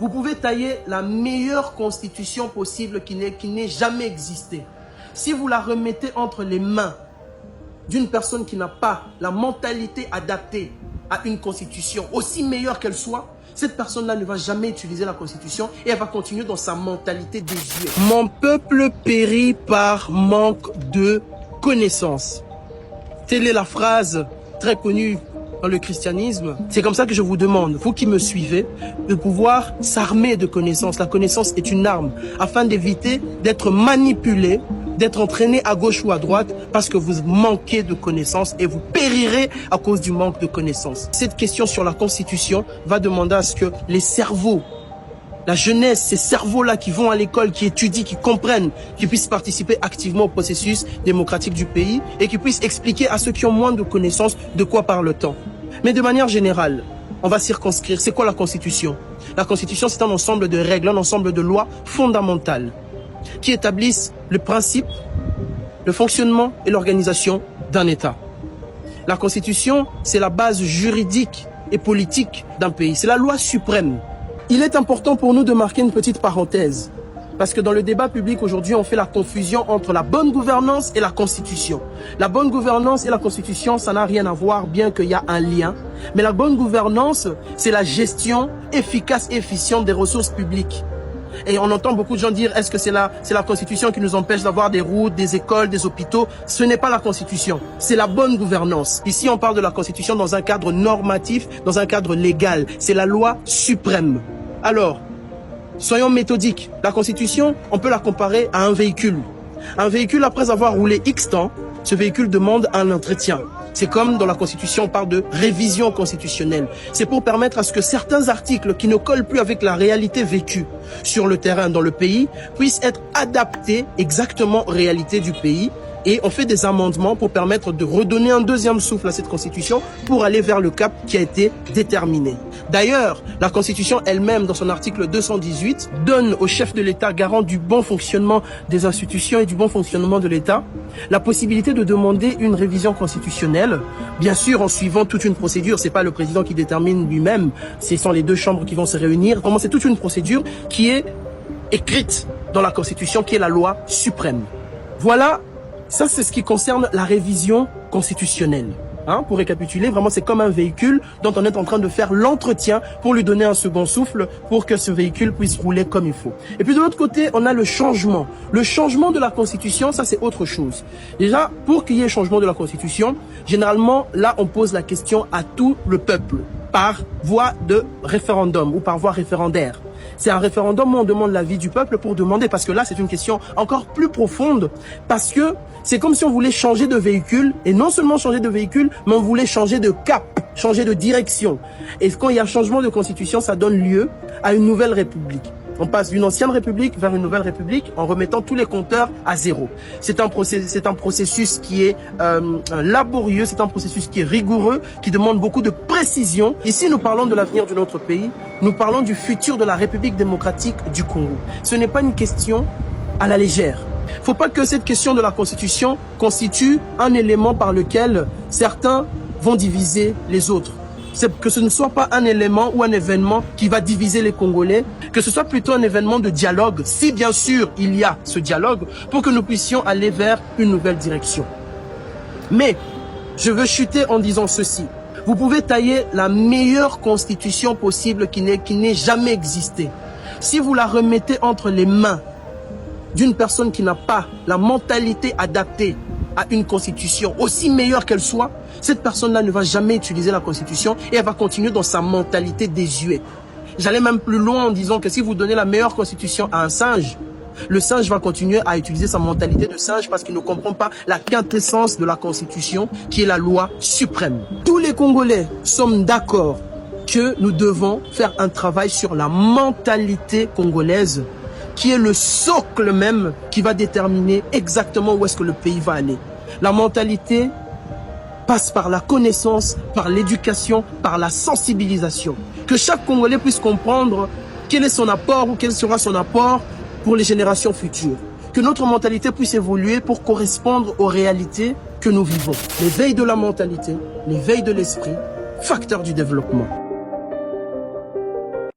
Vous pouvez tailler la meilleure constitution possible qui n'ait jamais existé. Si vous la remettez entre les mains d'une personne qui n'a pas la mentalité adaptée à une constitution, aussi meilleure qu'elle soit, cette personne-là ne va jamais utiliser la constitution et elle va continuer dans sa mentalité désuète. Mon peuple périt par manque de connaissances. Telle est la phrase très connue dans le christianisme. C'est comme ça que je vous demande, vous qui me suivez, de pouvoir s'armer de connaissances. La connaissance est une arme afin d'éviter d'être manipulé, d'être entraîné à gauche ou à droite parce que vous manquez de connaissances et vous périrez à cause du manque de connaissances. Cette question sur la Constitution va demander à ce que les cerveaux, la jeunesse, ces cerveaux-là qui vont à l'école, qui étudient, qui comprennent, qui puissent participer activement au processus démocratique du pays et qui puissent expliquer à ceux qui ont moins de connaissances de quoi parle-t-on. Mais de manière générale, on va circonscrire. C'est quoi la Constitution? La Constitution, c'est un ensemble de règles, un ensemble de lois fondamentales qui établissent le principe, le fonctionnement et l'organisation d'un État. La Constitution, c'est la base juridique et politique d'un pays. C'est la loi suprême. Il est important pour nous de marquer une petite parenthèse. Parce que dans le débat public aujourd'hui, on fait la confusion entre la bonne gouvernance et la Constitution. La bonne gouvernance et la Constitution, ça n'a rien à voir, bien qu'il y a un lien. Mais la bonne gouvernance, c'est la gestion efficace et efficiente des ressources publiques. Et on entend beaucoup de gens dire, est-ce que c'est la Constitution qui nous empêche d'avoir des routes, des écoles, des hôpitaux? Ce n'est pas la Constitution, c'est la bonne gouvernance. Ici, on parle de la Constitution dans un cadre normatif, dans un cadre légal. C'est la loi suprême. Alors, soyons méthodiques. La Constitution, on peut la comparer à un véhicule. Un véhicule, après avoir roulé X temps, ce véhicule demande un entretien. C'est comme dans la Constitution, on parle de révision constitutionnelle. C'est pour permettre à ce que certains articles qui ne collent plus avec la réalité vécue sur le terrain dans le pays puissent être adaptés exactement aux réalités du pays. Et on fait des amendements pour permettre de redonner un deuxième souffle à cette Constitution pour aller vers le cap qui a été déterminé. D'ailleurs, la Constitution elle-même, dans son article 218, donne au chef de l'État, garant du bon fonctionnement des institutions et du bon fonctionnement de l'État, la possibilité de demander une révision constitutionnelle, bien sûr en suivant toute une procédure. C'est pas le président qui détermine lui-même, ce sont les deux chambres qui vont se réunir. Vraiment, c'est toute une procédure qui est écrite dans la Constitution, qui est la loi suprême. Voilà. Ça, c'est ce qui concerne la révision constitutionnelle. Pour récapituler, vraiment, c'est comme un véhicule dont on est en train de faire l'entretien pour lui donner un second souffle pour que ce véhicule puisse rouler comme il faut. Et puis de l'autre côté, on a le changement. Le changement de la Constitution, ça, c'est autre chose. Déjà, pour qu'il y ait changement de la Constitution, généralement, là, on pose la question à tout le peuple par voie de référendum ou par voie référendaire. C'est un référendum où on demande l'avis du peuple pour demander, parce que là, c'est une question encore plus profonde, parce que c'est comme si on voulait changer de véhicule, et non seulement changer de véhicule, mais on voulait changer de cap, changer de direction. Et quand il y a changement de constitution, ça donne lieu à une nouvelle république. On passe d'une ancienne république vers une nouvelle république en remettant tous les compteurs à zéro. C'est un processus qui est laborieux, c'est un processus qui est rigoureux, qui demande beaucoup de précision. Ici, nous parlons de l'avenir de notre pays, nous parlons du futur de la République démocratique du Congo. Ce n'est pas une question à la légère. Il ne faut pas que cette question de la Constitution constitue un élément par lequel certains vont diviser les autres. C'est que ce ne soit pas un élément ou un événement qui va diviser les Congolais, que ce soit plutôt un événement de dialogue, si bien sûr il y a ce dialogue, pour que nous puissions aller vers une nouvelle direction. Mais je veux chuter en disant ceci. Vous pouvez tailler la meilleure constitution possible qui n'ait jamais existé. Si vous la remettez entre les mains d'une personne qui n'a pas la mentalité adaptée à une constitution, aussi meilleure qu'elle soit, cette personne-là ne va jamais utiliser la constitution et elle va continuer dans sa mentalité désuète. J'allais même plus loin en disant que si vous donnez la meilleure constitution à un singe, le singe va continuer à utiliser sa mentalité de singe parce qu'il ne comprend pas la quintessence de la constitution qui est la loi suprême. Tous les Congolais sommes d'accord que nous devons faire un travail sur la mentalité congolaise qui est le socle même qui va déterminer exactement où est-ce que le pays va aller. La mentalité passe par la connaissance, par l'éducation, par la sensibilisation. Que chaque Congolais puisse comprendre quel est son apport ou quel sera son apport pour les générations futures. Que notre mentalité puisse évoluer pour correspondre aux réalités que nous vivons. L'éveil de la mentalité, l'éveil de l'esprit, facteur du développement.